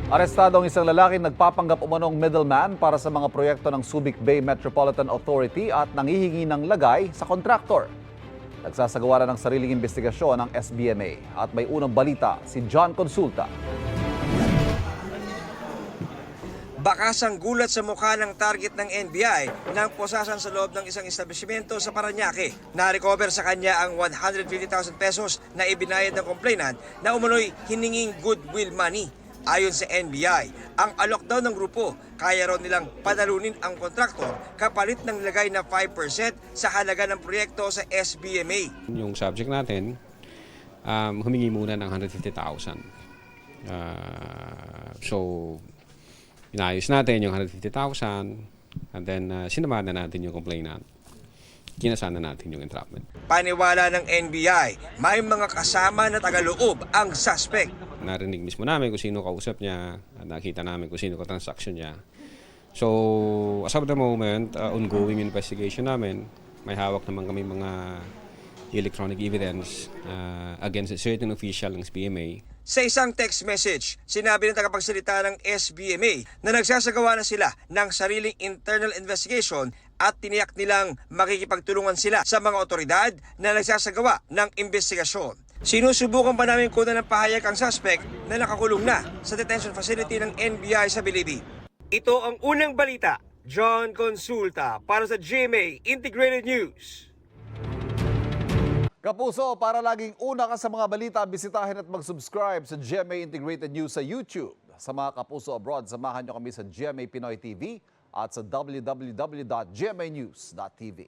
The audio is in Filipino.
Arestado ang isang lalaking nagpapanggap umanong middleman para sa mga proyekto ng Subic Bay Metropolitan Authority at nangihingi ng lagay sa kontraktor. Nagsasagawa na ng sariling investigasyon ang SBMA at may unang balita si John Consulta. Bakasang gulat sa mukha ng target ng NBI nang posasan sa loob ng isang establishmento sa Parañaque. Na-recover sa kanya ang 150,000 pesos na ibinayad ng complainant na umano'y hininging goodwill money. Ayon sa NBI, ang alok daw ng grupo, kaya raw nilang panalunin ang kontraktor kapalit ng lagay na 5% sa halaga ng proyekto sa SBMA. Yung subject natin, humingi muna ng 150,000. So, inayos natin yung 150,000 and then sinamahan na natin yung complainant. Kinasana natin yung entrapment. Paniwala ng NBI, may mga kasama na tagaloob ang suspect. Narinig mismo namin kung sino kausap niya, at nakita namin kung sino ka-transaction niya. So, as of the moment, ongoing investigation namin, may hawak naman kami mga electronic evidence against a certain official ng SBMA. Sa isang text message, sinabi ng tagapagsalita ng SBMA na nagsasagawa na sila ng sariling internal investigation at tiniyak nilang makikipagtulungan sila sa mga otoridad na nagsasagawa ng investigasyon. Sinusubukan pa namin kunan ng pahayag ang suspect na nakakulong na sa detention facility ng NBI sa Bilibi. Ito ang unang balita. John Consulta para sa GMA Integrated News. Kapuso, para laging una ka sa mga balita, bisitahin at mag-subscribe sa GMA Integrated News sa YouTube. Sa mga kapuso abroad, samahan nyo kami sa GMA Pinoy TV at sa www.gmanews.tv.